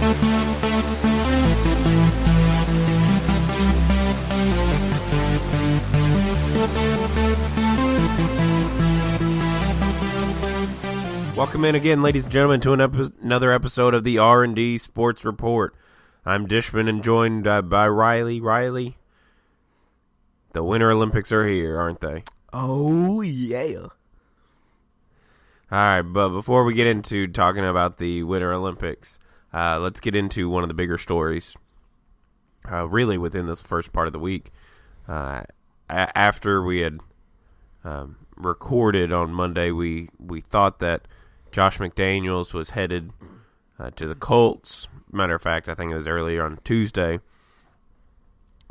Welcome in again, ladies and gentlemen, to another episode of the R&D Sports Report. I'm Dishmond and joined by Rylee. Rylee, the Winter Olympics are here, aren't they? Oh, yeah. All right, but before we get into talking about the Winter Olympics, let's get into one of the bigger stories, really within this first part of the week. After we had recorded on Monday, we thought that Josh McDaniels was headed to the Colts. Matter of fact, I think it was earlier on Tuesday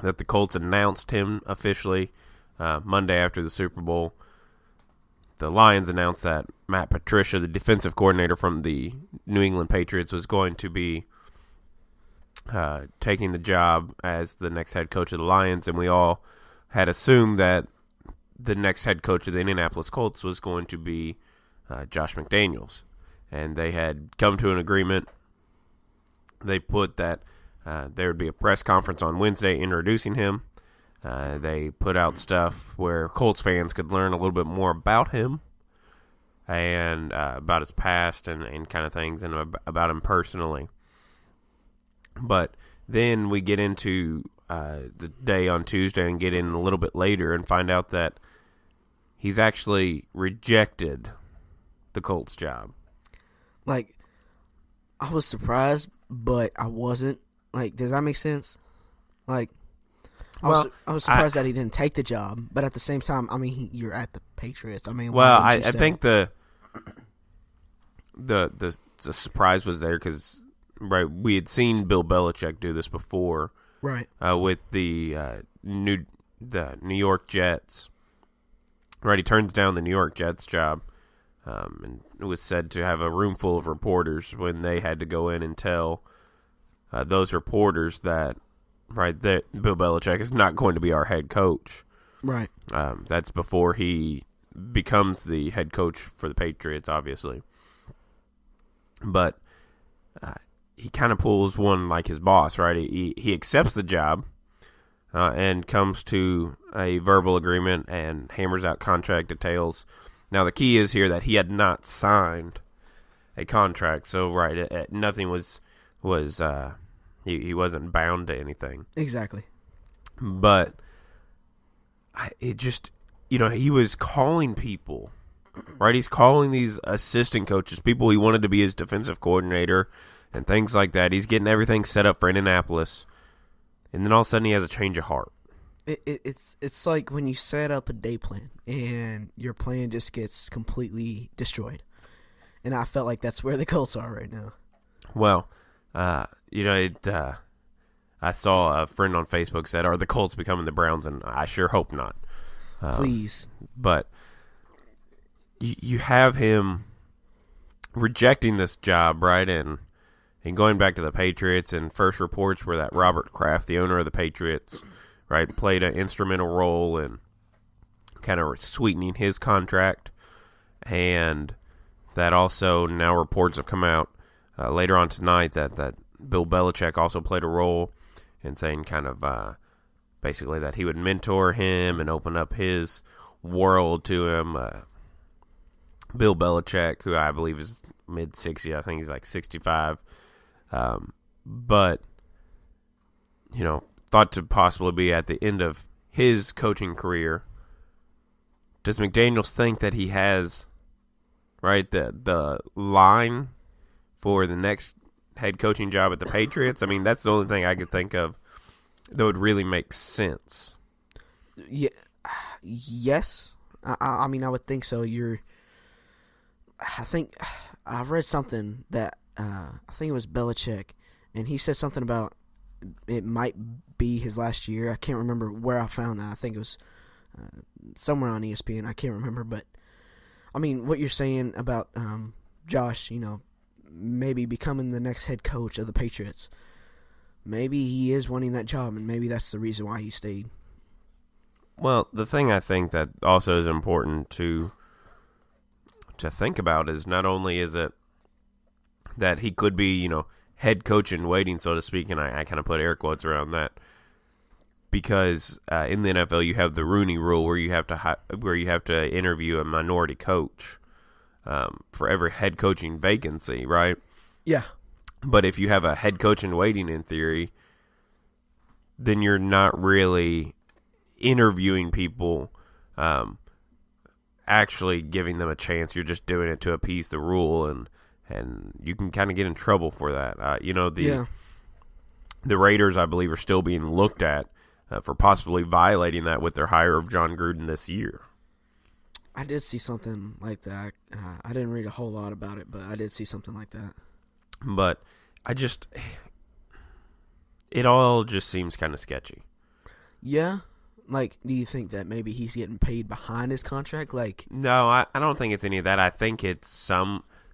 that the Colts announced him officially Monday after the Super Bowl. The Lions announced that Matt Patricia, the defensive coordinator from the New England Patriots, was going to be taking the job as the next head coach of the Lions, and we all had assumed that the next head coach of the Indianapolis Colts was going to be Josh McDaniels. And they had come to an agreement. They put that there would be a press conference on Wednesday introducing him. They put out stuff where Colts fans could learn a little bit more about him and about his past and kind of things and about him personally. But then we get into the day on Tuesday and get in a little bit later and find out that he's actually rejected the Colts job. Like, I was surprised, but I wasn't. Like, does that make sense? Like, I was surprised that he didn't take the job, but at the same time, I mean, you're at the Patriots. I mean, well, I think the surprise was there because we had seen Bill Belichick do this before, right? With the New York Jets. Right, he turns down the New York Jets job, and it was said to have a room full of reporters when they had to go in and tell those reporters that, that Bill Belichick is not going to be our head coach. Right. That's before he becomes the head coach for the Patriots, obviously. But he kind of pulls one like his boss, right? He accepts the job. And comes to a verbal agreement and hammers out contract details. Now, the key is here that he had not signed a contract, so nothing he wasn't bound to anything. Exactly. But it just, he was calling people, right? He's calling these assistant coaches, people he wanted to be his defensive coordinator and things like that. He's getting everything set up for Indianapolis. And then all of a sudden he has a change of heart. It's like when you set up a day plan and your plan just gets completely destroyed. And I felt like that's where the Colts are right now. Well, I saw a friend on Facebook said, "Are the Colts becoming the Browns?" And I sure hope not. Please. But you have him rejecting this job, right? And going back to the Patriots, and first reports were that Robert Kraft, the owner of the Patriots, right, played an instrumental role in kind of sweetening his contract. And that also now reports have come out later on tonight that Bill Belichick also played a role in saying kind of basically that he would mentor him and open up his world to him. Bill Belichick, who I believe is mid-60s, I think he's like 65. But, thought to possibly be at the end of his coaching career. Does McDaniels think that he has, the line for the next head coaching job at the Patriots? I mean, that's the only thing I could think of that would really make sense. Yeah, yes. I mean, I would think so. I think I read something that I think it was Belichick, and he said something about it might be his last year. I can't remember where I found that. I think it was somewhere on ESPN. I can't remember, but I mean, what you're saying about Josh, maybe becoming the next head coach of the Patriots, maybe he is wanting that job, and maybe that's the reason why he stayed. Well, the thing I think that also is important to think about is not only is it that he could be, head coach in waiting, so to speak, and I kind of put air quotes around that, because in the NFL you have the Rooney Rule where you have to interview a minority coach for every head coaching vacancy, right? Yeah. But if you have a head coach in waiting, in theory, then you're not really interviewing people, actually giving them a chance. You're just doing it to appease the rule, and you can kind of get in trouble for that. The Raiders, I believe, are still being looked at for possibly violating that with their hire of John Gruden this year. I did see something like that. I didn't read a whole lot about it, but I did see something like that. But it all just seems kind of sketchy. Yeah? Like, do you think that maybe he's getting paid behind his contract? Like, no, I don't think it's any of that. I think it's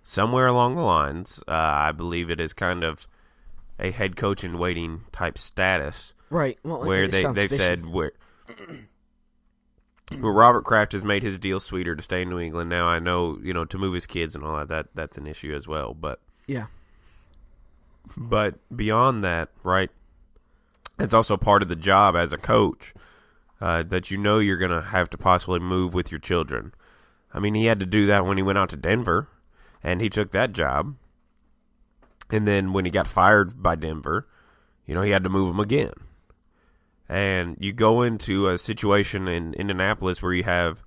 somewhere along the lines. I believe it is kind of a head coach in waiting type status. Right. Well, where they've said where Robert Kraft has made his deal sweeter to stay in New England. Now I know, to move his kids and all that's an issue as well. But yeah. But beyond that, right? It's also part of the job as a coach that you're going to have to possibly move with your children. I mean, he had to do that when he went out to Denver, and he took that job. And then when he got fired by Denver, he had to move them again. And you go into a situation in Indianapolis where you have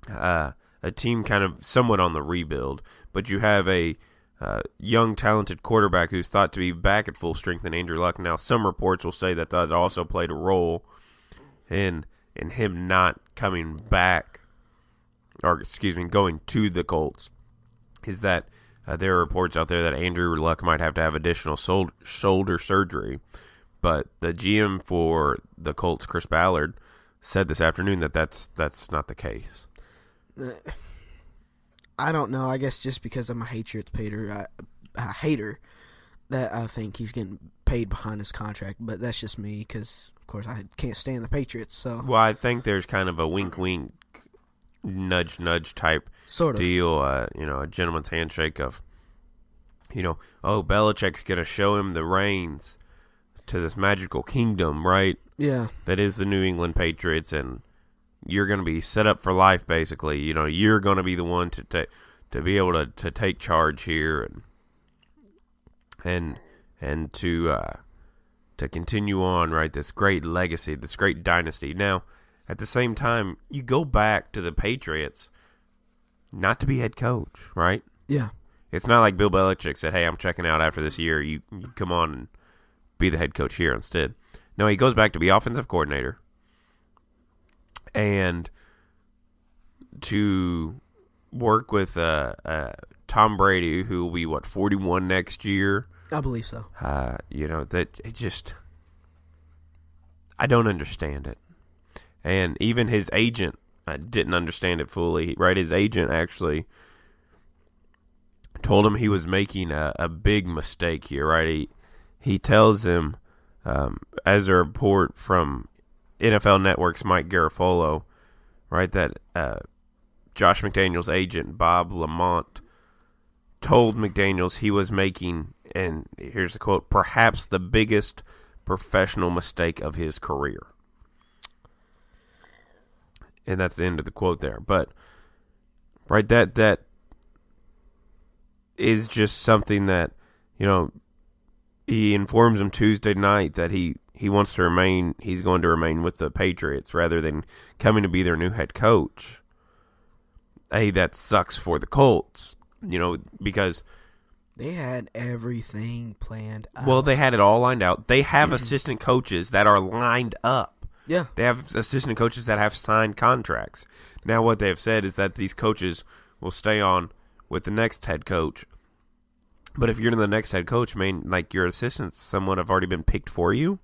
a team kind of somewhat on the rebuild, but you have a young, talented quarterback who's thought to be back at full strength in Andrew Luck. Now, some reports will say that also played a role in him not coming back, or going to the Colts, is that there are reports out there that Andrew Luck might have to have additional shoulder surgery. But the GM for the Colts, Chris Ballard, said this afternoon that that's not the case. I don't know. I guess just because I'm a hater, that I think he's getting paid behind his contract. But that's just me because, of course, I can't stand the Patriots. So, well, I think there's kind of a wink-wink, nudge-nudge type sort of deal. A gentleman's handshake of, Belichick's going to show him the reins to this magical kingdom, right? Yeah. That is the New England Patriots, and you're going to be set up for life, basically. You're going to be the one to be able to take charge here and to continue on, right? This great legacy, this great dynasty. Now, at the same time, you go back to the Patriots not to be head coach, right? Yeah. It's not like Bill Belichick said, "Hey, I'm checking out after this year. You come on and be the head coach here instead." No, he goes back to be offensive coordinator and to work with Tom Brady, who will be 41 next year. I believe so. That it just, I don't understand it, and even his agent didn't understand it fully. Right, his agent actually told him he was making a big mistake here. Right, he tells him, as a report from NFL Network's Mike Garafolo, right, that Josh McDaniels' agent, Bob Lamont, told McDaniels he was making, and here's the quote, "perhaps the biggest professional mistake of his career." And that's the end of the quote there. But, right, that is just something that, he informs him Tuesday night that he wants to remain, he's going to remain with the Patriots rather than coming to be their new head coach. Hey, that sucks for the Colts, because they had everything planned out. Well, they had it all lined out. They have assistant coaches that are lined up. Yeah. They have assistant coaches that have signed contracts. Now what they have said is that these coaches will stay on with the next head coach. But if you're the next head coach, your assistants somewhat have already been picked for you.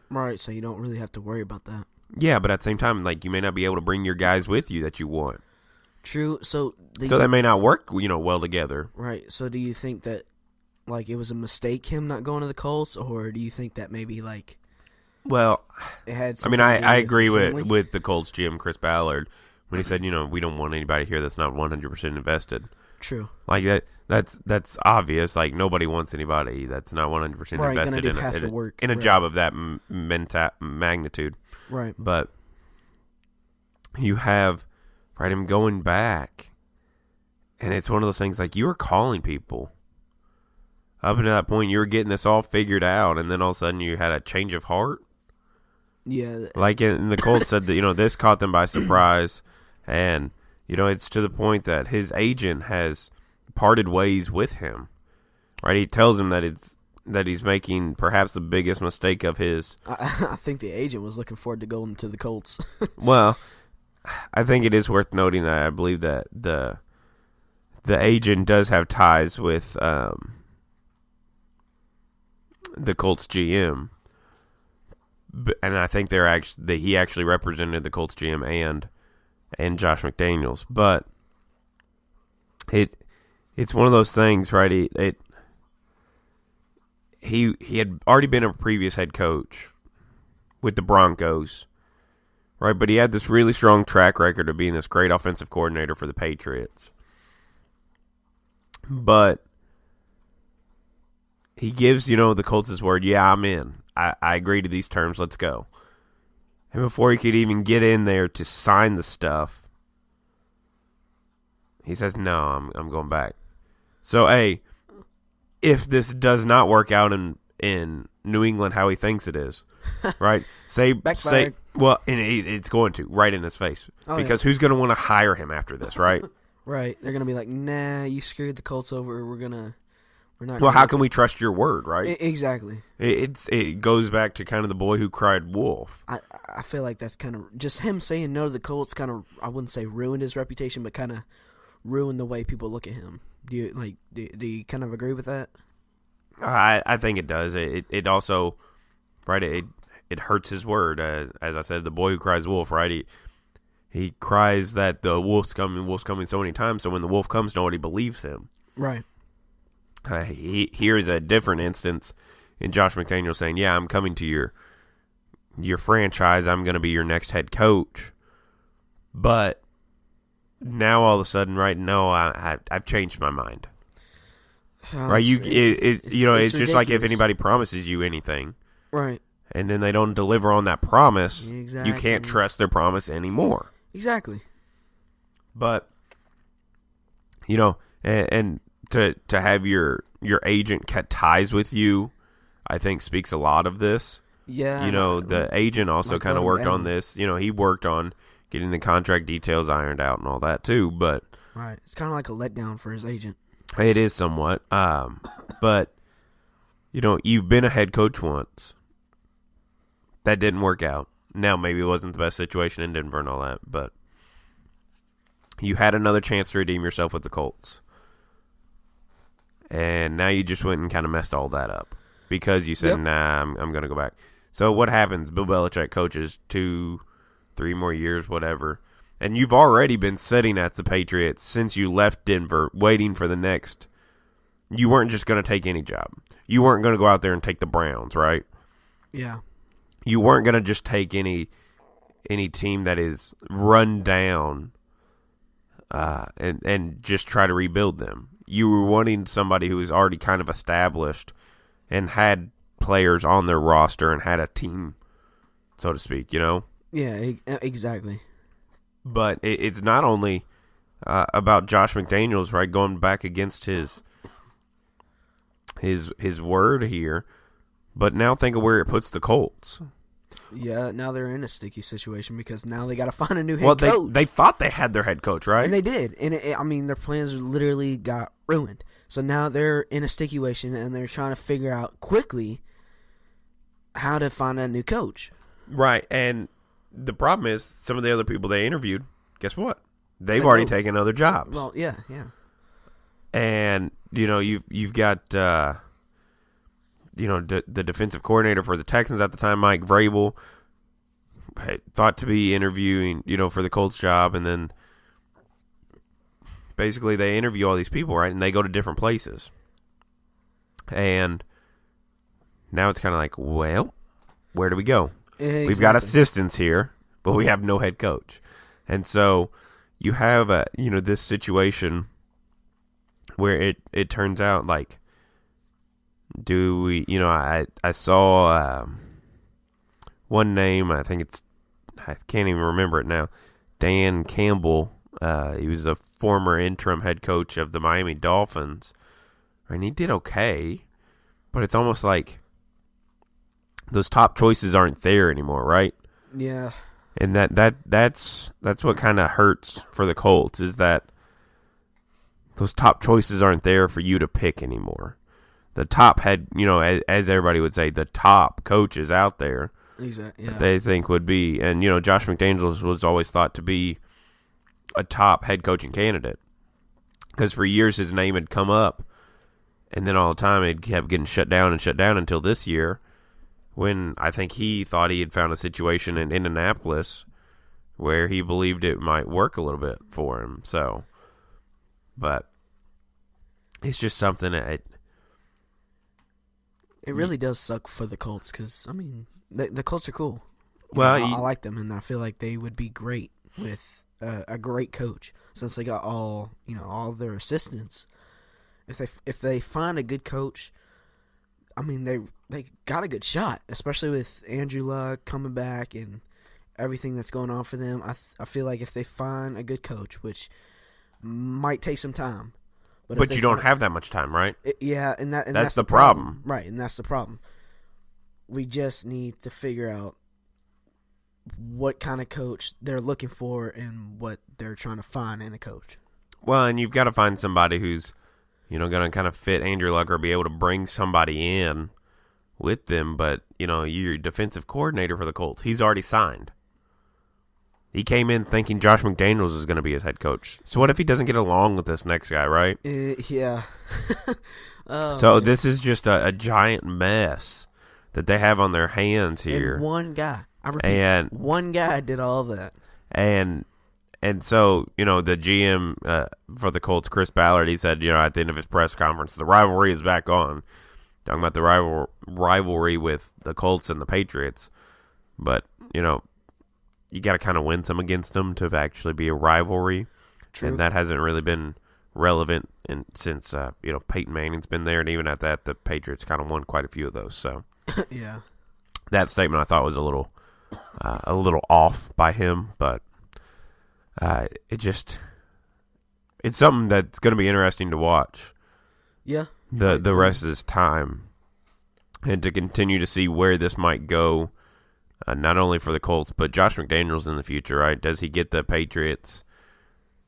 Right, so you don't really have to worry about that. Yeah, but at the same time, you may not be able to bring your guys with you that you want. True. So they may not work, well together. Right. So do you think that, it was a mistake him not going to the Colts, or do you think that maybe Well, it had? I agree with the Colts GM Chris Ballard when he said, we don't want anybody here that's not 100% invested. True. Like that's obvious. Like nobody wants anybody that's not 100% invested in a job of that magnitude. Right. But you have him going back, and it's one of those things like you were calling people. Up until that point, you were getting this all figured out, and then all of a sudden you had a change of heart. Yeah. Like the Colts said that, this caught them by surprise, and, it's to the point that his agent has parted ways with him. Right? He tells him that he's making perhaps the biggest mistake of his. I think the agent was looking forward to going to the Colts. Well, I think it is worth noting that I believe that the agent does have ties with the Colts GM, and I think he actually represented the Colts GM and Josh McDaniels. But it's one of those things, right? He had already been a previous head coach with the Broncos, right? But he had this really strong track record of being this great offensive coordinator for the Patriots. But he gives, the Colts his word, yeah, I'm in. I agree to these terms, let's go. And before he could even get in there to sign the stuff, he says, no, I'm going back. So, if this does not work out in New England how he thinks it is, right? Well, and it's going to, right in his face. Because who's going to want to hire him after this, right? Right. They're going to be like, nah, you screwed the Colts over. We're not. Well, how can we trust your word, right? Exactly. It goes back to kind of the boy who cried wolf. I feel like that's kind of just him saying no to the Colts. Kind of, I wouldn't say ruined his reputation, but kind of ruined the way people look at him. Do you kind of agree with that? I think it does. It also, right? It hurts his word. As I said, the boy who cries wolf, right? He cries that the wolf's coming so many times. So when the wolf comes, nobody believes him. Right. Here's a different instance in Josh McDaniels saying, yeah, I'm coming to your franchise. I'm going to be your next head coach. But now all of a sudden, right, no, I've changed my mind. Right? It's just like if anybody promises you anything. Right. And then they don't deliver on that promise, exactly. You can't trust their promise anymore. Exactly. But, and to have your agent cut ties with you, I think speaks a lot of this. Yeah. The agent also kind of worked on this. He worked on getting the contract details ironed out and all that too. But right, it's kind of like a letdown for his agent. It is somewhat. But you've been a head coach once. That didn't work out. Now maybe it wasn't the best situation in Denver and all that, but you had another chance to redeem yourself with the Colts. And now you just went and kind of messed all that up because you said, nah, I'm going to go back. So what happens? Bill Belichick coaches 2-3 more years, whatever. And you've already been sitting at the Patriots since you left Denver, waiting for the next. You weren't just going to take any job. You weren't going to go out there and take the Browns, right? Yeah. You weren't going to just take any team that is run down and just try to rebuild them. You were wanting somebody who was already kind of established and had players on their roster and had a team, so to speak, Yeah, exactly. But it's not only about Josh McDaniels, right, going back against his word here, but now think of where it puts the Colts. Yeah, now they're in a sticky situation because now they got to find a new head coach. Well, they thought they had their head coach, right? And they did. And their plans literally got ruined. So now they're in a sticky situation, and they're trying to figure out quickly how to find a new coach. Right, and the problem is some of the other people they interviewed, guess what? They've already taken other jobs. Well, yeah. And, you've got, the defensive coordinator for the Texans at the time, Mike Vrabel, thought to be interviewing, for the Colts job, and then basically they interview all these people, right, and they go to different places. And now it's kind of like, well, where do we go? Exactly. We've got assistants here, but we have no head coach. And so you have, this situation where it turns out like, do we, I saw one name, I can't even remember it now, Dan Campbell. He was a former interim head coach of the Miami Dolphins, and he did okay, but it's almost like those top choices aren't there anymore, right? Yeah. And that's what kind of hurts for the Colts, is that those top choices aren't there for you to pick anymore. The top head, as everybody would say, the top coaches out there, exactly, yeah, they think would be, and Josh McDaniels was always thought to be a top head coaching candidate, because for years his name had come up, and then all the time it kept getting shut down until this year, when I think he thought he had found a situation in Indianapolis where he believed it might work a little bit for him. So, but it's just something that it really does suck for the Colts, because I mean the Colts are cool. Well, I like them, and I feel like they would be great with a great coach, since they got all their assistants. If they find a good coach, I mean they got a good shot, especially with Andrew Luck coming back and everything that's going on for them. I feel like if they find a good coach, which might take some time, but you don't have that much time, right? And that's the problem, right? And that's the problem. We just need to figure out what kind of coach they're looking for and what they're trying to find in a coach. Well, and you've got to find somebody who's, going to kind of fit Andrew Luck, or be able to bring somebody in with them. But, your defensive coordinator for the Colts, he's already signed. He came in thinking Josh McDaniels was going to be his head coach. So what if he doesn't get along with this next guy, right? Yeah. So man, this is just a giant mess that they have on their hands here. And one guy. I repeat, one guy did all that. And so, the GM for the Colts, Chris Ballard, he said, at the end of his press conference, the rivalry is back on. Talking about the rivalry with the Colts and the Patriots. But, you got to kind of win some against them to actually be a rivalry. True. And that hasn't really been relevant since, Peyton Manning's been there. And even at that, the Patriots kind of won quite a few of those. So, yeah, that statement I thought was a little off by him, but it's something that's going to be interesting to watch. Yeah, the rest of this time, and to continue to see where this might go, not only for the Colts but Josh McDaniels in the future. Right? Does he get the Patriots?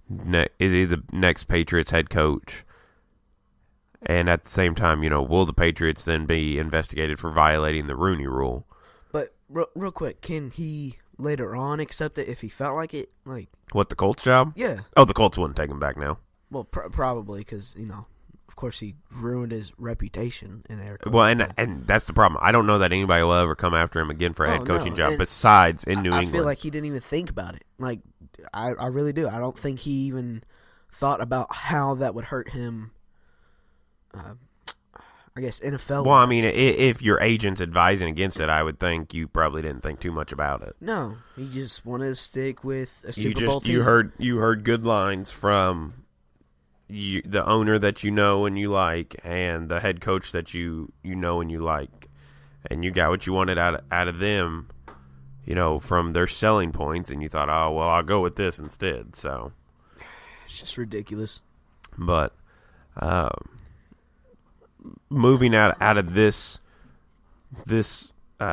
Is he the next Patriots head coach? And at the same time, will the Patriots then be investigated for violating the Rooney Rule? But real quick, can he later on accept it if he felt like it? Like what, the Colts job? Yeah. Oh, the Colts wouldn't take him back now. Well, probably because of course he ruined his reputation in there. Well, and that's the problem. I don't know that anybody will ever come after him again for a head coaching job, and besides in New England. I feel like he didn't even think about it. Like I really do. I don't think he even thought about how that would hurt him. I guess NFL. Well, I mean, if your agent's advising against it, I would think you probably didn't think too much about it. No, he just wanted to stick with a Super Bowl team. You heard good lines from the owner that you know and you like, and the head coach that you know and you like, and you got what you wanted out of them, from their selling points, and you thought, oh well, I'll go with this instead. So it's just ridiculous. But moving out of this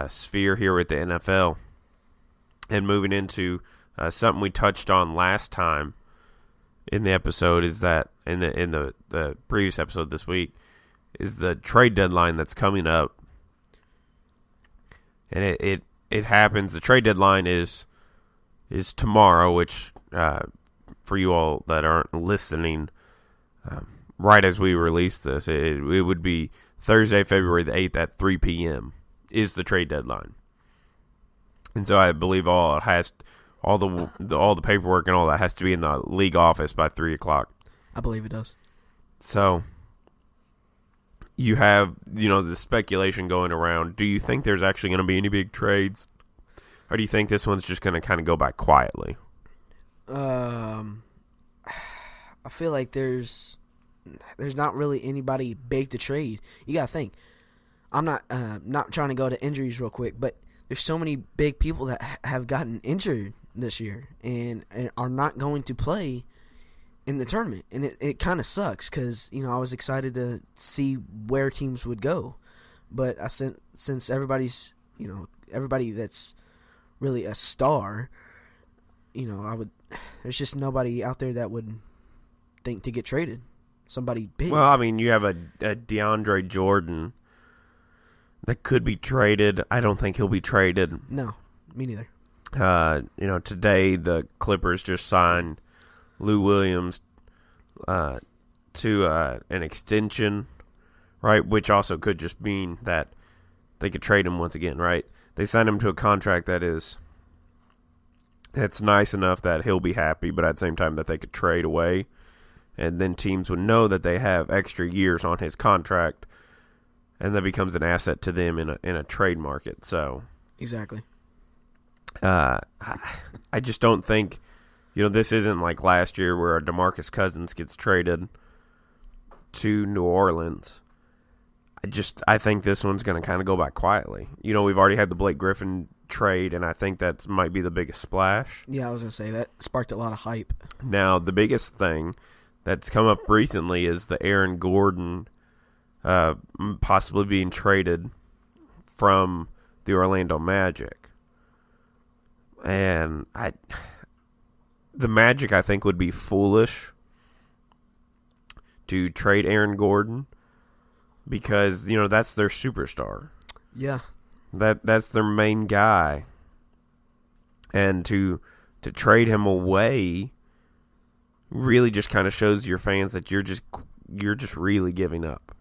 sphere here with the NFL, and moving into something we touched on last time in the episode, is that in the previous episode this week, is the trade deadline that's coming up, and it happens. The trade deadline is tomorrow, which for you all that aren't listening, right as we release this, it would be Thursday, February the 8th at 3 p.m. is the trade deadline. And so I believe all the paperwork and all that has to be in the league office by 3 o'clock. I believe it does. So you have, the speculation going around. Do you think there's actually going to be any big trades? Or do you think this one's just going to kind of go by quietly? I feel like there's there's not really anybody big to trade. You got to think. I'm not trying to go to injuries real quick, but there's so many big people that have gotten injured this year and are not going to play in the tournament. And it kind of sucks because, I was excited to see where teams would go. But since everybody's, everybody that's really a star, there's just nobody out there that would think to get traded. Somebody big. Well, I mean, you have a DeAndre Jordan that could be traded. I don't think he'll be traded. No, me neither. Today the Clippers just signed Lou Williams to an extension, right? Which also could just mean that they could trade him once again, right? They signed him to a contract that's nice enough that he'll be happy, but at the same time that they could trade away, and then teams would know that they have extra years on his contract, and that becomes an asset to them in a trade market. So exactly. I just don't think, this isn't like last year where DeMarcus Cousins gets traded to New Orleans. I think this one's going to kind of go by quietly. We've already had the Blake Griffin trade, and I think that might be the biggest splash. Yeah, I was going to say that sparked a lot of hype. Now, the biggest thing that's come up recently is the Aaron Gordon possibly being traded from the Orlando Magic. And the Magic, I think, would be foolish to trade Aaron Gordon because, that's their superstar. Yeah. That's their main guy. And to trade him away really just kind of shows your fans that you're just really giving up.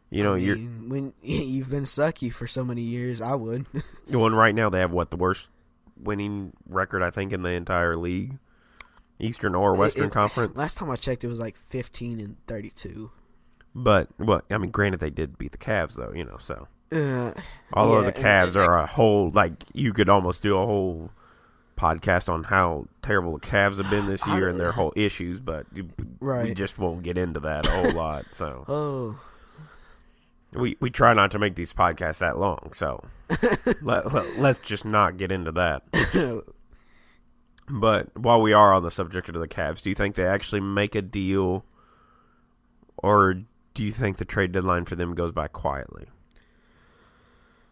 When you've been sucky for so many years, I would. And right now they have the worst winning record I think in the entire league, Eastern or Western Conference. Last time I checked, it was like 15-32. But granted they did beat the Cavs though, so. Although the Cavs are a whole you could almost do a whole podcast on how terrible the Cavs have been this year and their whole issues, but we just won't get into that a whole lot. So. We try not to make these podcasts that long, so let's just not get into that. But while we are on the subject of the Cavs, do you think they actually make a deal, or do you think the trade deadline for them goes by quietly?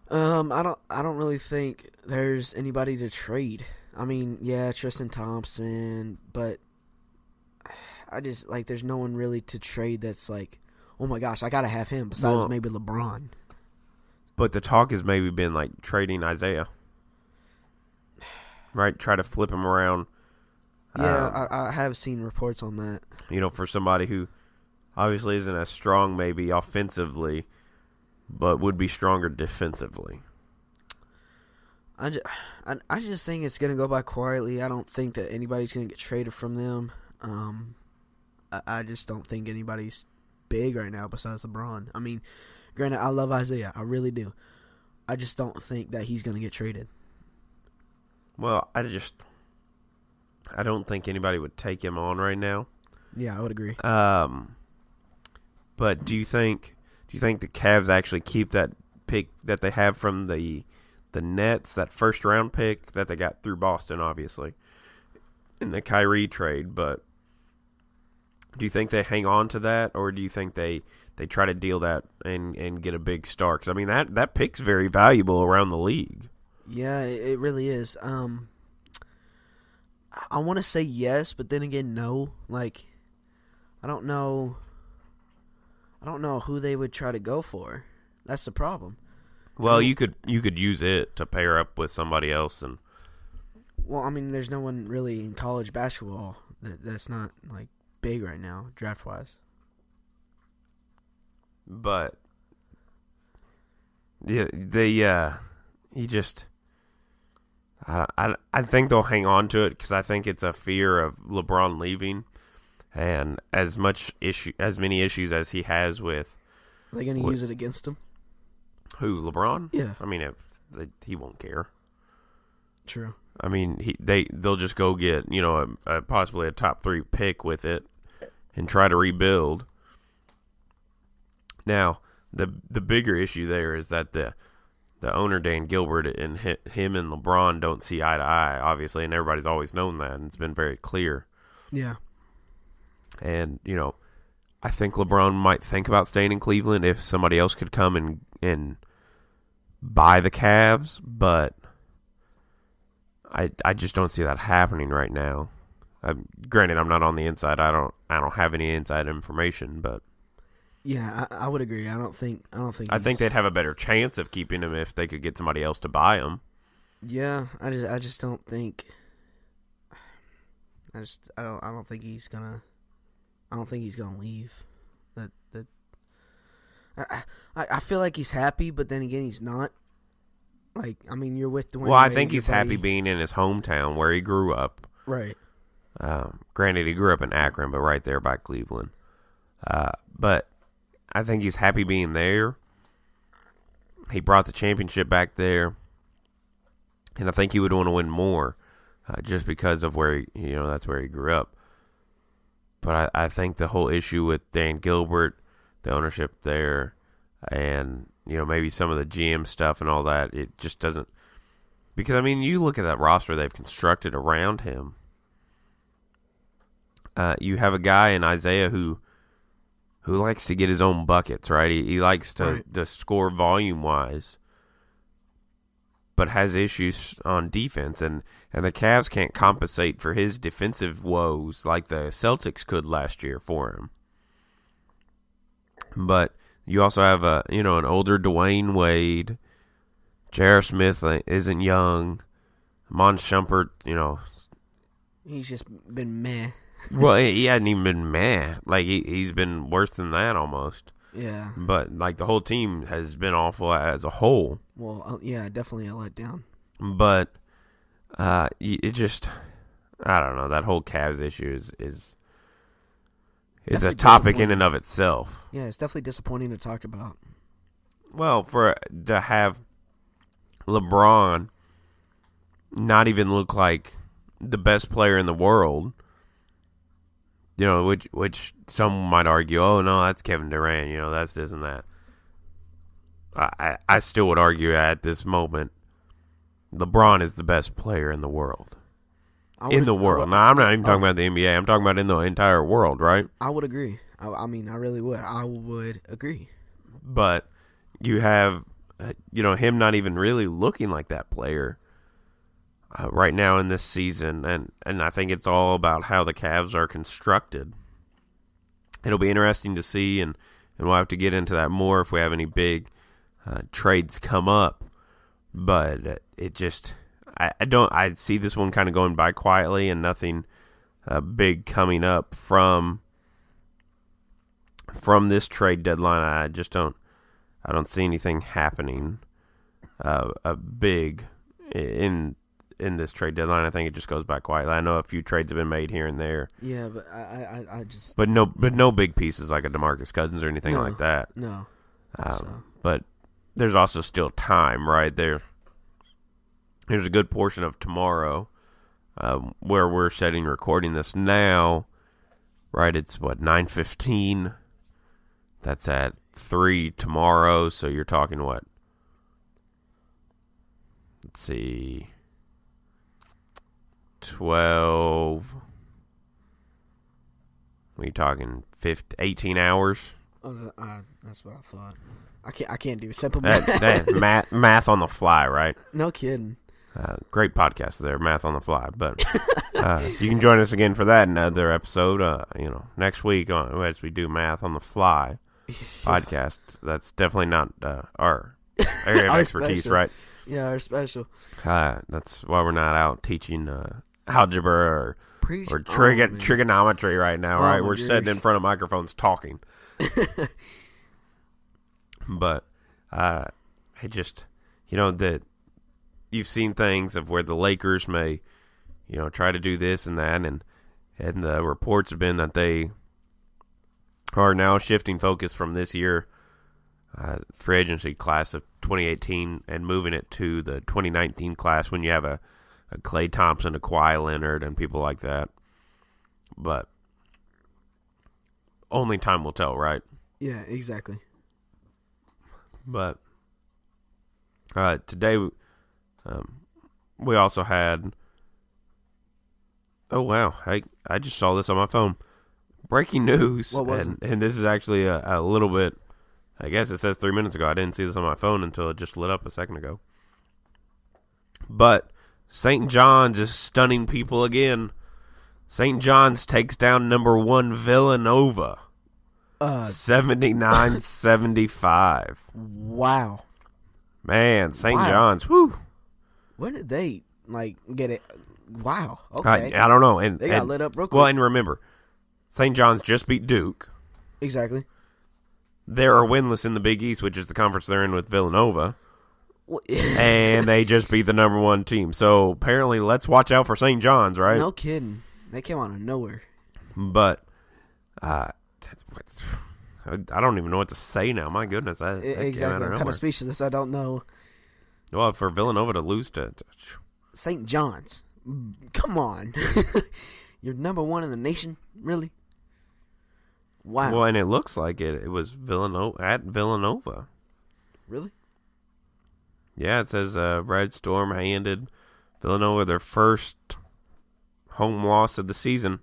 I don't really think there's anybody to trade. I mean, yeah, Tristan Thompson, but I just there's no one really to trade that's like, oh my gosh, I gotta have him. Besides maybe LeBron. But the talk has maybe been trading Isaiah, right? Try to flip him around. Yeah, I have seen reports on that. For somebody who obviously isn't as strong maybe offensively, but would be stronger defensively. I just think it's gonna go by quietly. I don't think that anybody's gonna get traded from them. I just don't think anybody's big right now besides LeBron. I mean, granted, I love Isaiah. I really do. I just don't think that he's going to get traded. Well, I don't think anybody would take him on right now. Yeah, I would agree. But do you think the Cavs actually keep that pick that they have from the Nets, that first round pick that they got through Boston, obviously, in the Kyrie trade, but do you think they hang on to that, or do you think they try to deal that and get a big star? Because, that pick's very valuable around the league. Yeah, it really is. I want to say yes, but then again, no. I don't know who they would try to go for. That's the problem. Well, you could use it to pair up with somebody else. Well, there's no one really in college basketball that's not, big right now, draft-wise. But yeah, I think they'll hang on to it because I think it's a fear of LeBron leaving, and as many issues as he has with. Are they going to use it against him? Who, LeBron? Yeah. He won't care. True. They'll just go get possibly a top 3 pick with it and try to rebuild. Now, the bigger issue there is that the owner, Dan Gilbert, and him and LeBron don't see eye to eye, obviously, and everybody's always known that, and it's been very clear. Yeah. And, I think LeBron might think about staying in Cleveland if somebody else could come and buy the Cavs, but I just don't see that happening right now. Granted, I'm not on the inside. I don't have any inside information, but yeah, I would agree. I think they'd have a better chance of keeping him if they could get somebody else to buy him. Yeah, I just don't think. I don't think he's gonna. I don't think he's gonna leave. I feel like he's happy, but then again, he's not. Like, I mean, you're with Dwayne. Well, I think he's happy being in his hometown where he grew up. Right. Granted, he grew up in Akron, but right there by Cleveland. But I think he's happy being there. He brought the championship back there, and I think he would want to win more, just because of where that's where he grew up. But I think the whole issue with Dan Gilbert, the ownership there, and maybe some of the GM stuff and all that, it just doesn't. Because I mean, you look at that roster they've constructed around him. You have a guy in Isaiah who likes to get his own buckets, right? He likes to score volume-wise, but has issues on defense. And the Cavs can't compensate for his defensive woes like the Celtics could last year for him. But you also have an older Dwayne Wade. J.R. Smith isn't young. Mon Shumpert, he's just been meh. Well, he hasn't even been meh. Like, he's been worse than that almost. Yeah. But, like, the whole team has been awful as a whole. Well, yeah, definitely a letdown. But it just, I don't know. That whole Cavs issue is a topic in and of itself. Yeah, it's definitely disappointing to talk about. Well, to have LeBron not even look like the best player in the world, which some might argue, oh no, that's Kevin Durant, that's this and that. I still would argue at this moment, LeBron is the best player in the world. Now, I'm not even talking about the NBA. I'm talking about in the entire world, right? I would agree. I mean, I really would. I would agree. But you have, him not even really looking like that player right now in this season. And I think it's all about how the Cavs are constructed. It'll be interesting to see, and we'll have to get into that more if we have any big trades come up. But it just... I see this one kind of going by quietly and nothing big coming up from this trade deadline. I don't see anything happening big in this trade deadline. I think it just goes by quietly. I know a few trades have been made here and there. Yeah, but I just but no big pieces like a DeMarcus Cousins or anything like that. No. But there's also still time, right there. There's a good portion of tomorrow where we're recording this now, right? It's, 9:15? That's at 3 tomorrow, so you're talking what? Let's see. 12. What are you talking? 18 hours? That's what I thought. I can't do simple math. Math on the fly, right? No kidding. Great podcast there, Math on the Fly. But you can join us again for that another episode. Next week as we do Math on the Fly podcast. That's definitely not our area of expertise, special. right? Yeah, our special. That's why we're not out teaching algebra or trigonometry right now, right? We're sitting in front of microphones talking. But it just, that. You've seen things of where the Lakers may, try to do this and that, and the reports have been that they are now shifting focus from this year free agency class of 2018 and moving it to the 2019 class when you have a Klay Thompson, a Kawhi Leonard, and people like that. But only time will tell, right? Yeah, exactly. But today we also had. Oh wow! I just saw this on my phone. Breaking news, What was it? And this is actually a little bit. I guess it says 3 minutes ago. I didn't see this on my phone until it just lit up a second ago. But St. John's is stunning people again. St. John's takes down number 1 Villanova. 79-75. Wow. Man, St. Wow. John's. Whew. When did they get it? Wow. Okay. I don't know. And they got lit up real quick. Well, and remember, St. John's just beat Duke. Exactly. They are winless in the Big East, which is the conference they're in with Villanova. And they just beat the number 1 team. So apparently, let's watch out for St. John's, right? No kidding. They came out of nowhere. But I don't even know what to say now. My goodness. Exactly. I'm kind of speechless. I don't know. Well, for Villanova to lose to St. John's. Come on. You're number 1 in the nation? Really? Wow. Well, and it looks like it was Villanova. Really? Yeah, it says Red Storm handed Villanova their first home loss of the season.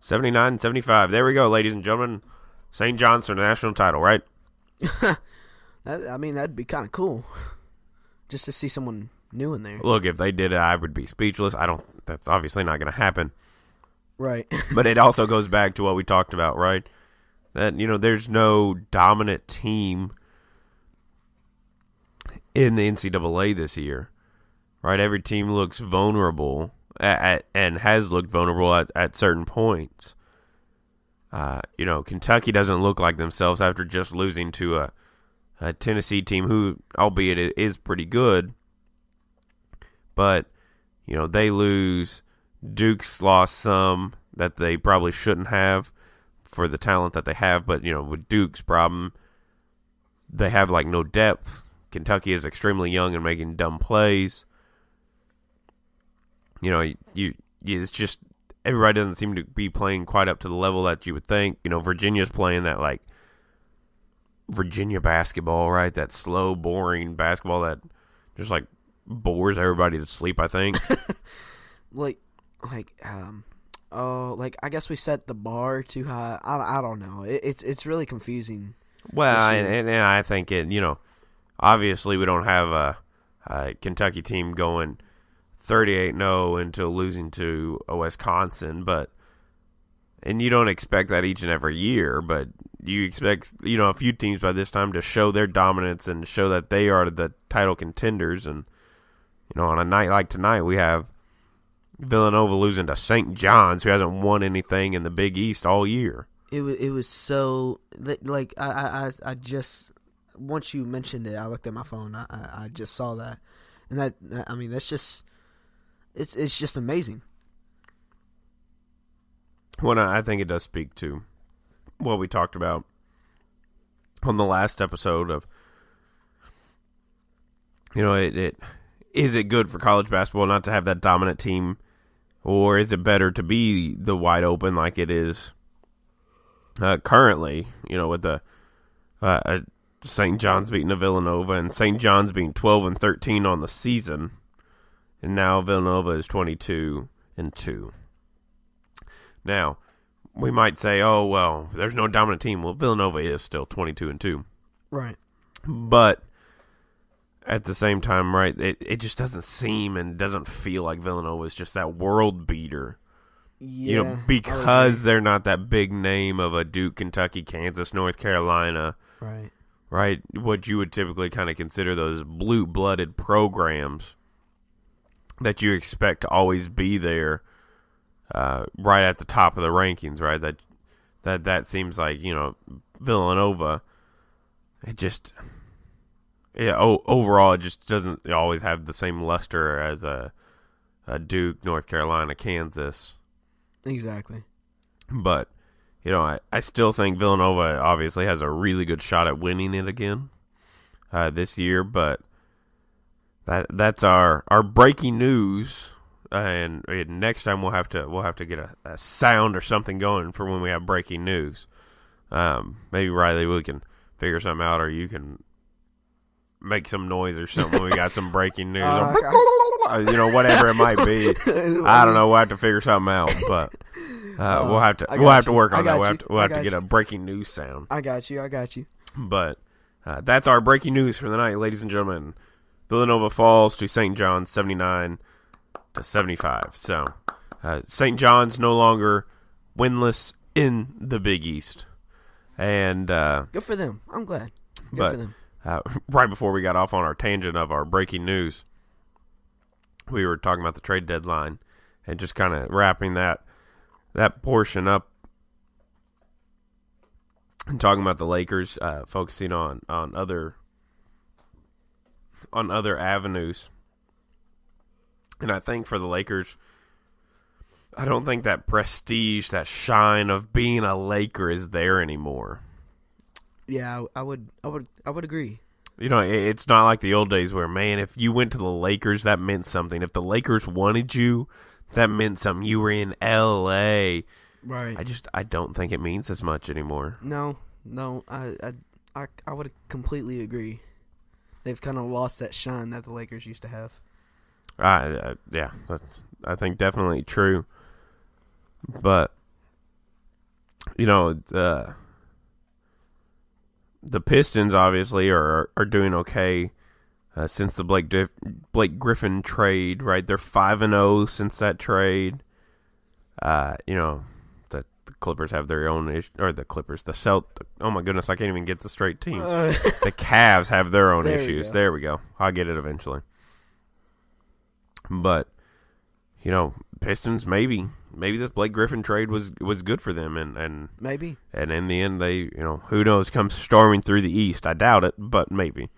79-75. There we go, ladies and gentlemen. St. John's for the national title, right? That'd be kind of cool. Just to see someone new in there. Look, if they did it, I would be speechless. That's obviously not going to happen. Right. But it also goes back to what we talked about, right? That, there's no dominant team in the NCAA this year, right? Every team looks vulnerable and has looked vulnerable at certain points. Kentucky doesn't look like themselves after just losing to a Tennessee team who, albeit it is pretty good, but, they lose. Duke's lost some that they probably shouldn't have for the talent that they have, but, with Duke's problem, they have, no depth. Kentucky is extremely young and making dumb plays. It's just everybody doesn't seem to be playing quite up to the level that you would think. Virginia's playing that, Virginia basketball, right? That slow, boring basketball that just, bores everybody to sleep, I think. I guess we set the bar too high. I don't know. It's really confusing. Well, and I think obviously we don't have a Kentucky team going 38-0 until losing to a Wisconsin, and you don't expect that each and every year, but you expect, a few teams by this time to show their dominance and show that they are the title contenders. And, on a night like tonight, we have Villanova losing to St. John's, who hasn't won anything in the Big East all year. It was so, I just, once you mentioned it, I looked at my phone. I just saw that. And that's just, it's just amazing. Well, I think it does speak to what we talked about on the last episode of, is it good for college basketball not to have that dominant team, or is it better to be the wide open like it is currently, with the St. John's beating a Villanova and St. John's being 12-13 on the season, and now Villanova is 22-2. Now, we might say, oh, well, there's no dominant team. Well, Villanova is still 22-2. Right. But at the same time, right, it just doesn't seem and doesn't feel like Villanova is just that world beater. Yeah. Because they're not that big name of a Duke, Kentucky, Kansas, North Carolina. Right. Right? What you would typically kind of consider those blue-blooded programs that you expect to always be there. Right at the top of the rankings, right? That seems like, Villanova. Overall, it just doesn't always have the same luster as a Duke, North Carolina, Kansas. Exactly. But, I still think Villanova obviously has a really good shot at winning it again this year. But that's our breaking news. And next time we'll have to get a sound or something going for when we have breaking news. Maybe Rylee, we can figure something out, or you can make some noise or something. We got some breaking news. Okay. Whatever it might be. I don't know. We'll have to figure something out, but we'll have to work on that. We'll have to get a breaking news sound. I got you. But that's our breaking news for the night, ladies and gentlemen. Villanova falls to St. John's 79-75. So St. John's no longer winless in the Big East. And good for them. I'm glad. Good for them. Right before we got off on our tangent of our breaking news, we were talking about the trade deadline and just kind of wrapping that portion up and talking about the Lakers, focusing on other avenues. And I think for the Lakers, I don't think that prestige, that shine of being a Laker is there anymore. Yeah, I would agree. It's not like the old days where, man, if you went to the Lakers, that meant something. If the Lakers wanted you, that meant something. You were in L.A. Right. I don't think it means as much anymore. No, I would completely agree. They've kind of lost that shine that the Lakers used to have. Yeah, that's, I think, definitely true. But, the Pistons obviously are doing okay since the Blake Griffin trade, right? They're 5-0 since that trade. The Clippers have their own issue, or the Clippers, oh my goodness, I can't even get the straight team. The Cavs have their own issues. There we go. I'll get it eventually. But, Pistons, maybe this Blake Griffin trade was good for them, and maybe. And in the end, they, who knows, comes storming through the East. I doubt it, but maybe.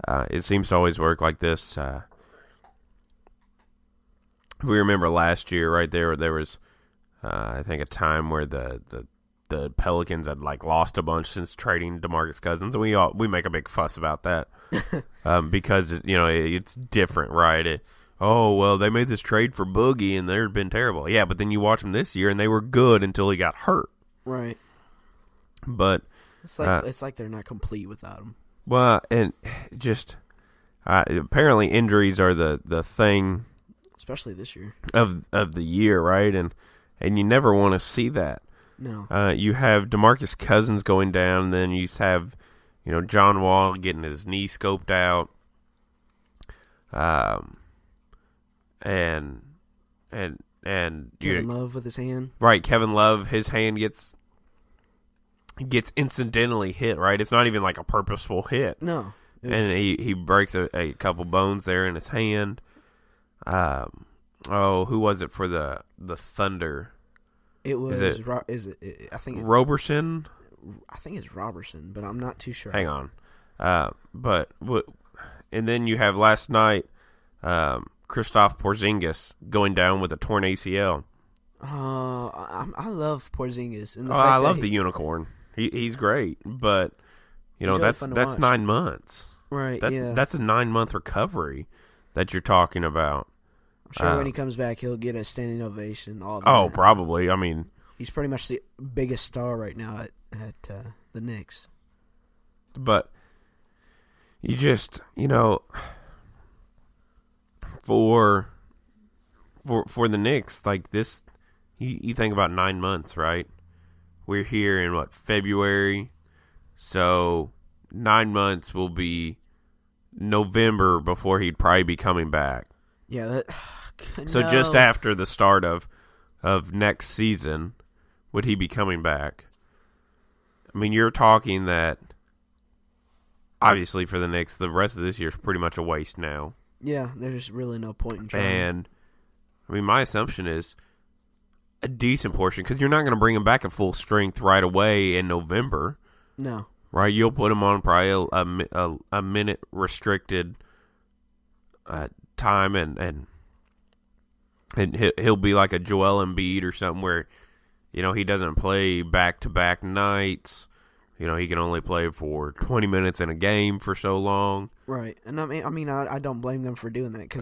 It seems to always work like this. We remember last year, right there was, I think, a time where the Pelicans had lost a bunch since trading DeMarcus Cousins, and we make a big fuss about that because it's different, right? They made this trade for Boogie, and they've been terrible. Yeah, but then you watch them this year, and they were good until he got hurt. Right. But it's like they're not complete without him. Well, and just apparently injuries are the thing, especially this year of the year, right? And you never want to see that. No. You have DeMarcus Cousins going down, then you have John Wall getting his knee scoped out. And Kevin Love with his hand. Right, Kevin Love, his hand gets incidentally hit, right? It's not even like a purposeful hit. No. And he breaks a couple bones there in his hand. Who was it for the Thunder? It was I think Roberson? I think it's Robertson, but I'm not too sure. Hang on. And then you have last night Kristaps Porzingis going down with a torn ACL. I love Porzingis. And I love the unicorn. He's great, but that's 9 months. Right. That's a 9-month recovery that you're talking about. I'm sure when he comes back, he'll get a standing ovation. All that. Oh, probably. I mean, he's pretty much the biggest star right now at the Knicks. But you just for the Knicks, like this, you think about 9 months, right? We're here in February, so 9 months will be November before he'd probably be coming back. Yeah. So just after the start of next season, would he be coming back? I mean, you're talking that obviously for the Knicks, the rest of this year is pretty much a waste now. Yeah, there's really no point in trying. And I mean, my assumption is a decent portion, because you're not going to bring him back at full strength right away in November. No. Right? You'll put him on probably a minute restricted time, and he'll be like a Joel Embiid or something where, he doesn't play back-to-back nights. He can only play for 20 minutes in a game for so long. Right. And I don't blame them for doing that. Cause,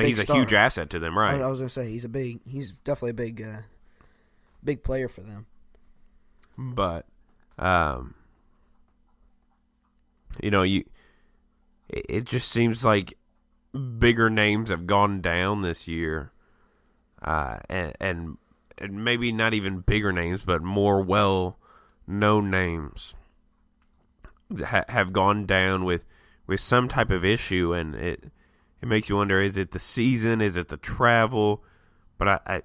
he's a huge asset to them, right? I was going to say, he's definitely a big player for them. But, it just seems like bigger names have gone down this year, and maybe not even bigger names, but more well-known names have gone down with some type of issue, and it makes you wonder: is it the season? Is it the travel? But I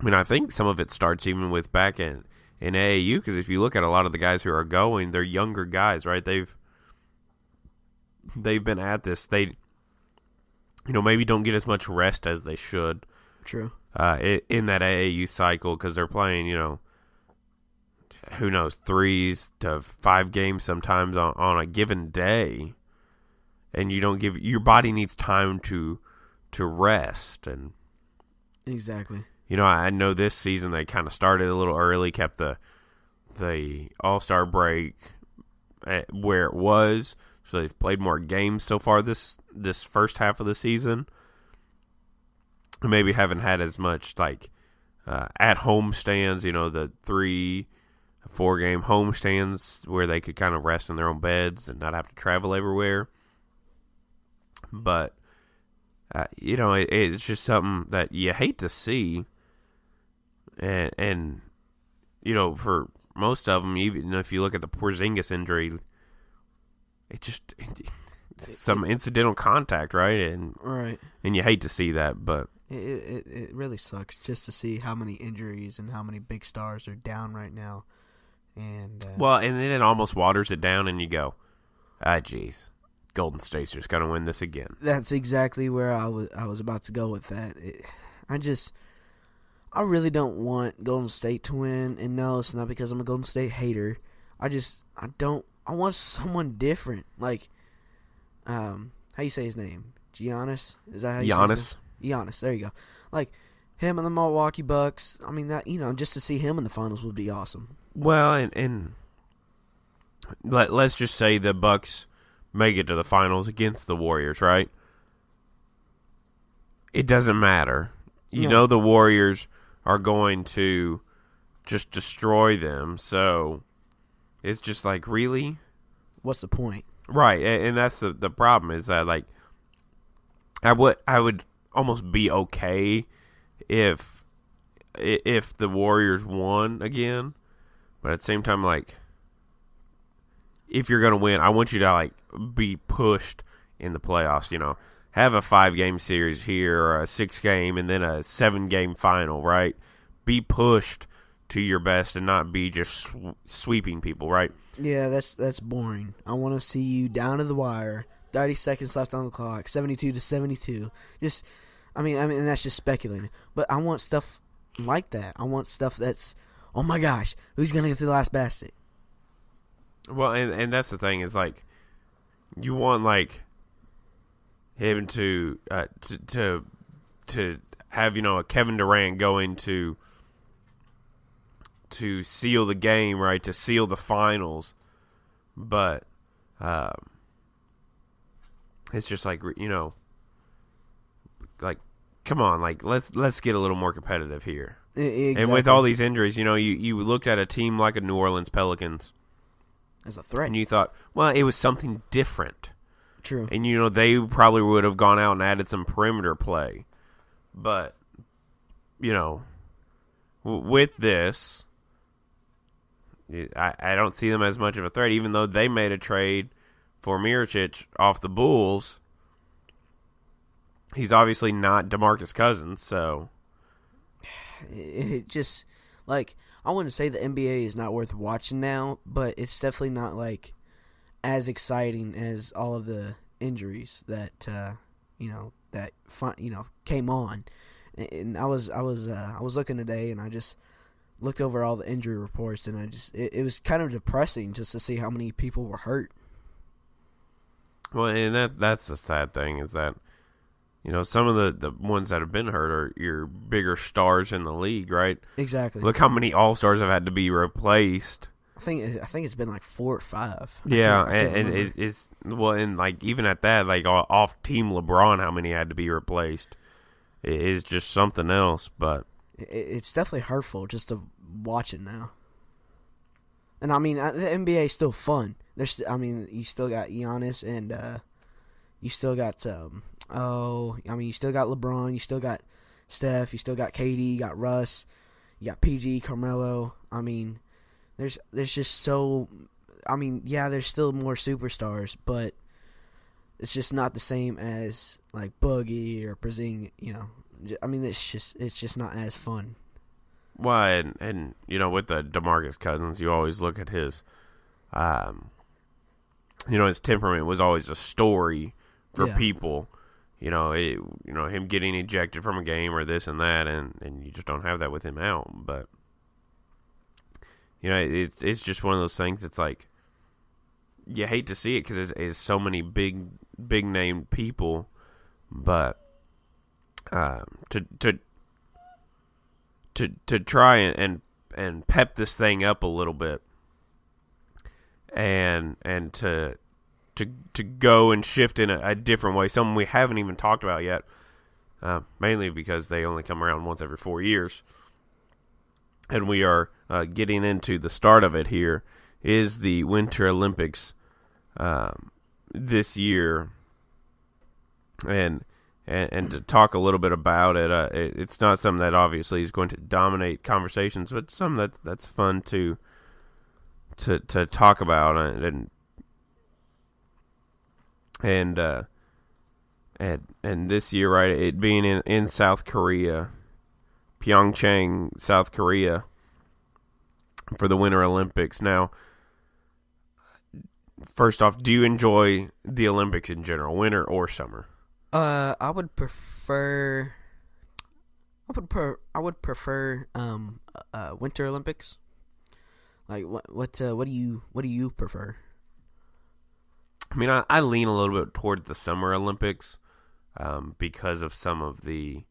mean, I think some of it starts even with back in AAU, because if you look at a lot of the guys who are going, they're younger guys, right? They've been at this. They, maybe don't get as much rest as they should. True. In that AAU cycle, because they're playing, who knows, 3 to 5 games sometimes on a given day, and you don't give your body needs time to rest. And exactly. I know this season they kind of started a little early, kept the All-Star break where it was, so they've played more games so far this first half of the season. Maybe haven't had as much at home stands, the 3-4 game home stands where they could kind of rest in their own beds and not have to travel everywhere. But it's just something that you hate to see. And for most of them, even if you look at the Porzingis injury, it's some incidental contact, right? And you hate to see that, but it really sucks just to see how many injuries and how many big stars are down right now. And and then it almost waters it down, and you go, geez, Golden State's just gonna win this again. That's exactly where I was about to go with that. I really don't want Golden State to win, and no, it's not because I'm a Golden State hater. I want someone different. Like, how you say his name? Giannis? Is that how you say his name? Giannis, there you go. Like, him and the Milwaukee Bucks, I mean, that, just to see him in the finals would be awesome. Well, and let's just say the Bucks make it to the finals against the Warriors, right? It doesn't matter. You know the Warriors are going to just destroy them, so it's just like, really? What's the point? Right, and that's the problem, is that, like, I would almost be okay if the Warriors won again, but at the same time, like, if you're going to win, I want you to, like, be pushed in the playoffs, Have a 5-game series here, or a 6-game, and then a 7-game final, right? Be pushed to your best and not be just sweeping people, right? Yeah, that's boring. I want to see you down to the wire, 30 seconds left on the clock, 72-72. I mean, and that's just speculating. But I want stuff like that. I want stuff that's, oh my gosh, who's gonna get to the last basket? Well, and that's the thing, is like, you want, like, him to have, a Kevin Durant going to seal the game, right, to seal the finals, but it's just like, like, come on, like, let's get a little more competitive here. Exactly. And with all these injuries, you looked at a team like a New Orleans Pelicans as a threat, and you thought, well, it was something different. True. And, they probably would have gone out and added some perimeter play. But, with this, I don't see them as much of a threat, even though they made a trade for Mirotic off the Bulls. He's obviously not DeMarcus Cousins, so. It just, like, I wouldn't say the NBA is not worth watching now, but it's definitely not, like, as exciting as all of the injuries that came on. And I was looking today, and I just looked over all the injury reports, and it was kind of depressing just to see how many people were hurt. Well, and that's the sad thing, is that some of the ones that have been hurt are your bigger stars in the league, right? Exactly. Look how many All-Stars have had to be replaced. I think it's been like 4 or 5. Yeah, and it's and like, even at that, like, off Team LeBron, how many had to be replaced? It is just something else, but it's definitely hurtful just to watch it now. And I mean, the NBA is still fun. I mean, you still got Giannis and you still got you still got LeBron, you still got Steph, you still got KD, you got Russ, you got PG, Carmelo. I mean, there's just so. I mean, yeah, there's still more superstars, but it's just not the same as like Boogie or Porzingis. I mean, it's just not as fun. Well, and with the DeMarcus Cousins, you always look at his, his temperament was always a story for people. Him getting ejected from a game or this and that, and you just don't have that with him out. But it's just one of those things. It's like you hate to see it because it's so many big name people, but to try and pep this thing up a little bit, and to go and shift in a different way, something we haven't even talked about yet, mainly because they only come around once every 4 years, and we are getting into the start of it here, is the Winter Olympics this year, and to talk a little bit about it, it's not something that obviously is going to dominate conversations, but something that's fun to talk about, and this year, right, it being in South Korea, Pyeongchang, South Korea, for the Winter Olympics. Now, first off, do you enjoy the Olympics in general, winter or summer? I would prefer Winter Olympics. Like what do you prefer? I mean, I lean a little bit toward the Summer Olympics because of some of the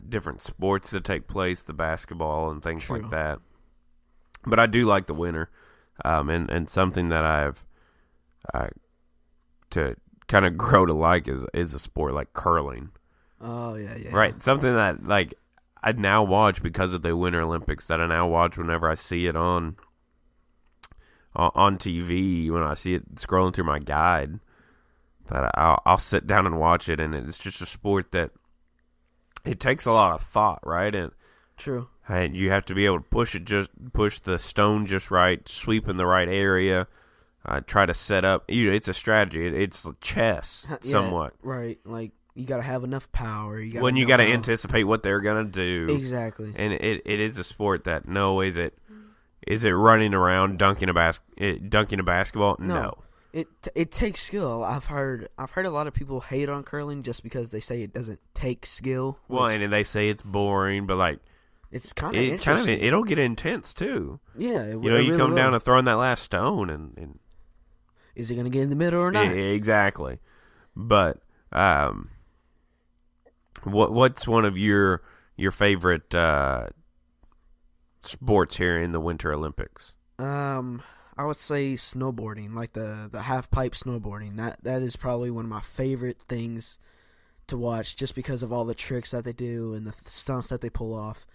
different sports that take place, the basketball and things True. like that. But I do like the winter, and something that I've to kind of grow to like is a sport like curling. Oh yeah. Right, something that like I now watch because of the Winter Olympics, that I now watch whenever I see it on TV, when I see it scrolling through my guide, that I'll sit down and watch it, and it's just a sport that it takes a lot of thought, right? And True. And you have to be able to push the stone just right, sweep in the right area, try to set up. It's a strategy. It's chess somewhat. Right. Like you got to have enough power. You got to anticipate what they're gonna do. Exactly. And it is a sport that is it running around dunking a basketball? No. It takes skill. I've heard a lot of people hate on curling just because they say it doesn't take skill. Well, and they say it's boring, but like it's kind of interesting. It'll get intense too. Yeah, you really come will. down to throwing that last stone, and is it going to get in the middle or not? Exactly. But what's one of your favorite sports here in the Winter Olympics? I would say snowboarding, like the half pipe snowboarding. That is probably one of my favorite things to watch, just because of all the tricks that they do and the stunts that they pull off.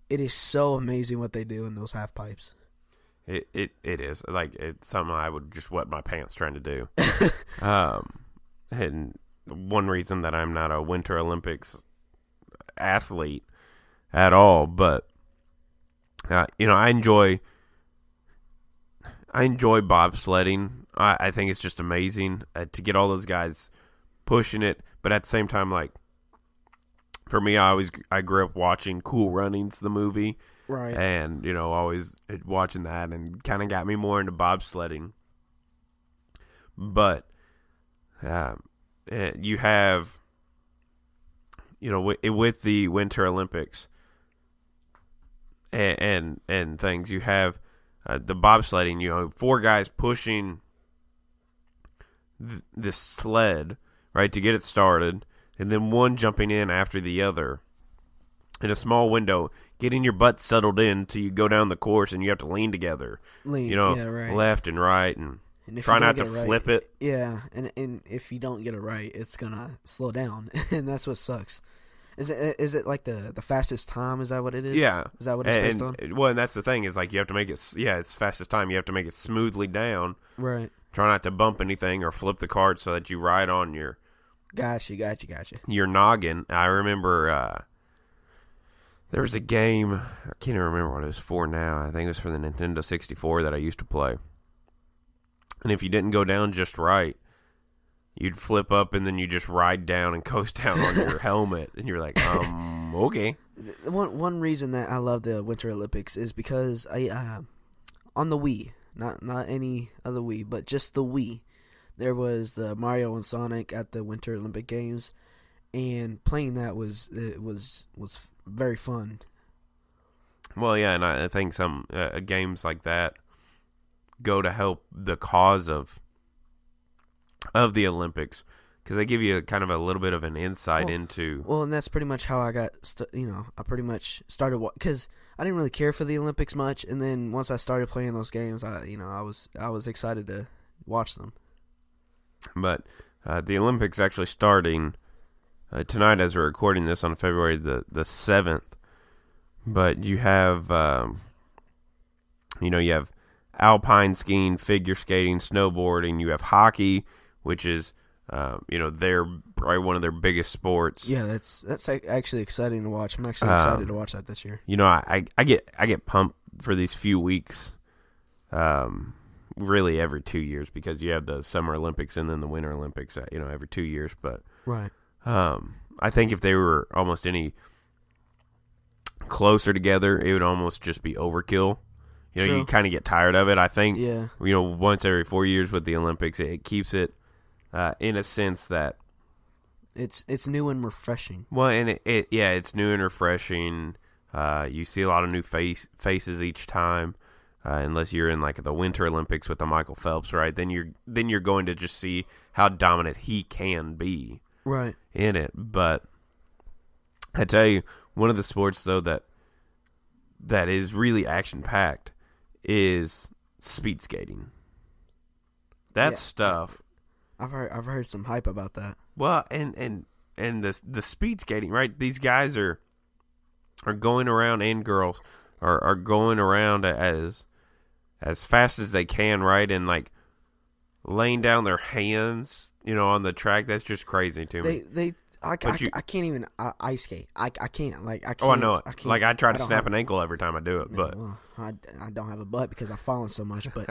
It is so amazing what they do in those half pipes. It is like it's something I would just wet my pants trying to do. And one reason that I'm not a Winter Olympics athlete at all, but I enjoy bobsledding. I think it's just amazing to get all those guys pushing it, but at the same time, like for me, I grew up watching Cool Runnings, the movie, right? And always watching that, and kind of got me more into bobsledding. But you have, with the Winter Olympics and things, you have the bobsledding. 4 guys pushing this sled, right, to get it started, and then one jumping in after the other in a small window, getting your butt settled in till you go down the course, and you have to lean together, right. left and right, and try not to flip it. Yeah, and if you don't get it right, it's gonna slow down, and that's what sucks. Is it like the fastest time? Is that what it is? Yeah. Is that what it's based on? Well, and that's the thing is like you have to make it. Yeah, it's fastest time. You have to make it smoothly down. Right. Try not to bump anything or flip the cart so that you ride on your. Gotcha. Your noggin. I remember there was a game. I can't even remember what it was for now. I think it was for the Nintendo 64 that I used to play. And if you didn't go down just right, you'd flip up and then you just ride down and coast down on your helmet. And you're like, okay. One reason that I love the Winter Olympics is because on the Wii, not any other Wii, but just the Wii, there was the Mario and Sonic at the Winter Olympic Games, and playing that was very fun. Well, yeah, and I think some games like that go to help the cause of the Olympics because they give you kind of a little bit of an insight into. Well, and that's pretty much how I got. I pretty much started because I didn't really care for the Olympics much, and then once I started playing those games, I was excited to watch them. But the Olympics actually starting tonight as we're recording this on February the 7th. But you have, you have alpine skiing, figure skating, snowboarding. You have hockey, which is, they're probably one of their biggest sports. Yeah, that's actually exciting to watch. I'm actually excited to watch that this year. I get pumped for these few weeks, really every 2 years because you have the Summer Olympics and then the Winter Olympics, every 2 years. But right, I think if they were almost any closer together, it would almost just be overkill. You kind of get tired of it. I think, once every 4 years with the Olympics, it keeps it in a sense that it's new and refreshing. Well, and it's new and refreshing. You see a lot of new faces each time, unless you're in like the Winter Olympics with the Michael Phelps, right? Then you're going to just see how dominant he can be, right, in it. But I tell you, one of the sports though that is really action packed is speed skating. That stuff. I've heard some hype about that. Well, and the speed skating, right? These guys are going around, and girls are going around as fast as they can, right? And like laying down their hands, on the track. That's just crazy to me. I can't even ice skate. I can't. Like I can't. Oh, I know it. I can't. Like I try to snap an ankle every time I do it, but I don't have a butt because I've fallen so much. But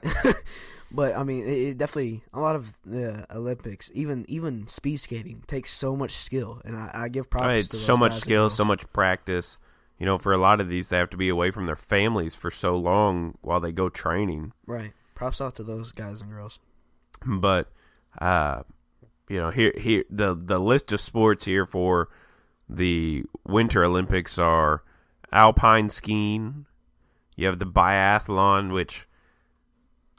but I mean, it definitely a lot of the Olympics, even speed skating, takes so much skill, and I give props. It's to those so much guys skill, so much practice. For a lot of these, they have to be away from their families for so long while they go training. Right. Props out to those guys and girls. But here the list of sports here for the Winter Olympics are alpine skiing. You have the biathlon, which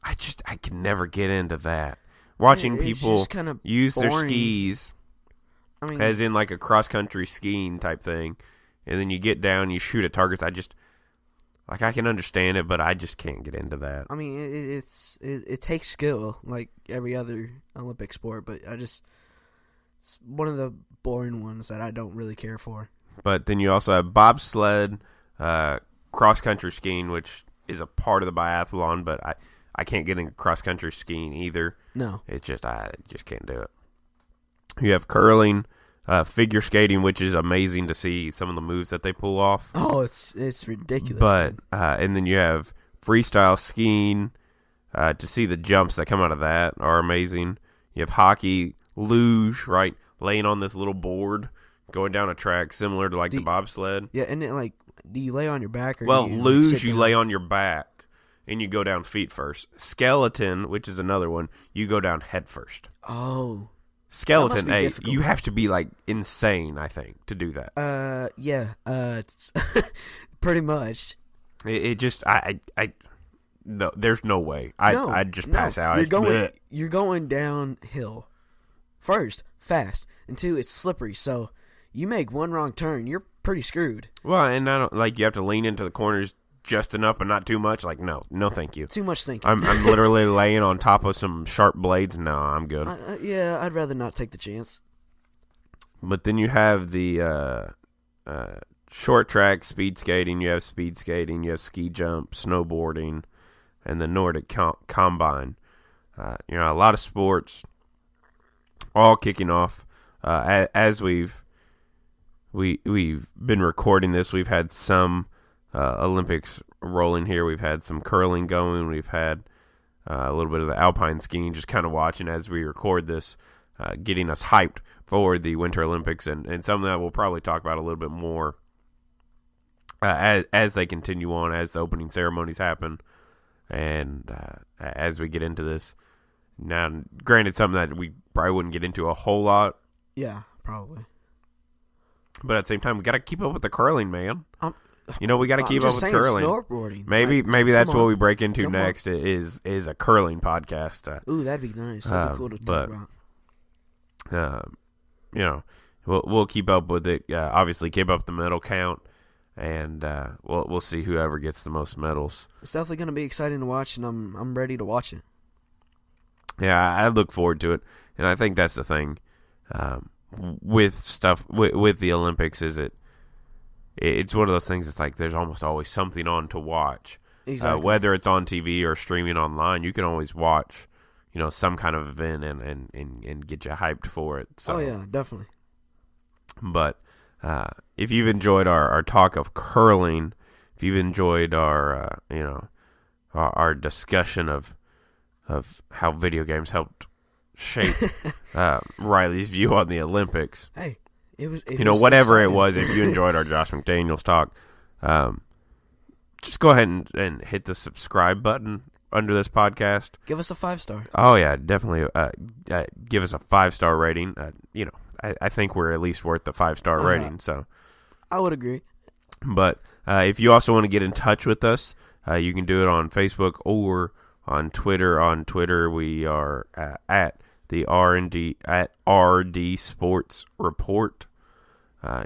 I can never get into that. Watching people use their skis, as in like a cross country skiing type thing, and then you get down, you shoot at targets. I can understand it, but I just can't get into that. I mean, it takes skill like every other Olympic sport, but it's one of the boring ones that I don't really care for. But then you also have bobsled, cross-country skiing, which is a part of the biathlon, but I can't get into cross-country skiing either. No. It's just, I just can't do it. You have curling, figure skating, which is amazing to see some of the moves that they pull off. Oh, it's ridiculous. But and then you have freestyle skiing. To see the jumps that come out of that are amazing. You have hockey, luge, right, laying on this little board, going down a track similar to like the bobsled. Yeah, and then like, do you lay on your back or? Well, do you luge, you lay on your back and you go down feet first. Skeleton, which is another one, you go down head first. Oh. Skeleton, you have to be like insane, I think, to do that. Yeah, pretty much. It just, no, there's no way. I'd just pass out. You're going downhill. First, fast, and two, it's slippery. So you make one wrong turn, you're pretty screwed. Well, and I don't like you have to lean into the corners just enough, but not too much. Like no, thank you. Too much thinking. I'm literally laying on top of some sharp blades. No, I'm good. Yeah, I'd rather not take the chance. But then you have the short track, speed skating, you have ski jump, snowboarding, and the Nordic Combine. A lot of sports all kicking off. As we've been recording this, we've had some Olympics rolling here. We've had some curling going. We've had a little bit of the alpine skiing, just kind of watching as we record this, getting us hyped for the Winter Olympics, and some of that we'll probably talk about a little bit more as they continue on, as the opening ceremonies happen, and as we get into this. Now, granted, something that we probably wouldn't get into a whole lot. Yeah, probably. But at the same time, we got to keep up with the curling, man. We got to keep up with curling. Snowboarding. Maybe that's what we break into next. Is a curling podcast. Ooh, that'd be nice. That'd be cool to talk about. We'll keep up with it. Obviously, keep up the medal count, and we'll see whoever gets the most medals. It's definitely going to be exciting to watch, and I'm ready to watch it. Yeah, I look forward to it, and I think that's the thing with stuff with the Olympics. Is it's one of those things. It's like there's almost always something on to watch. Exactly. Whether it's on TV or streaming online, you can always watch, some kind of event and get you hyped for it. So. Oh yeah, definitely. But if you've enjoyed our talk of curling, if you've enjoyed our discussion of how video games helped shape Riley's view on the Olympics. Hey, it was whatever exciting. it was. If you enjoyed our Josh McDaniels talk, just go ahead and hit the subscribe button under this podcast. Give us a 5-star. Oh yeah, definitely. Give us a 5-star rating. I think we're at least worth the 5-star rating. So I would agree. But if you also want to get in touch with us, you can do it on Facebook or on Twitter. On Twitter, we are at the RD Sports Report.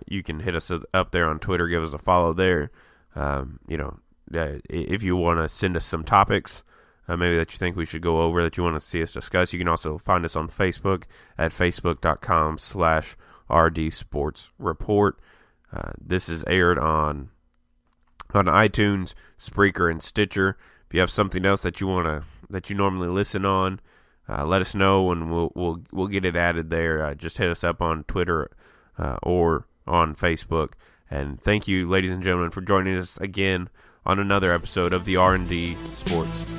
You can hit us up there on Twitter. Give us a follow there. If you want to send us some topics, maybe that you think we should go over, that you want to see us discuss, you can also find us on Facebook at facebook.com/RD Sports Report. This is aired on iTunes, Spreaker, and Stitcher. If you have something else that you normally listen on, let us know and we'll get it added there. Just hit us up on Twitter or on Facebook. And thank you, ladies and gentlemen, for joining us again on another episode of the R&D Sports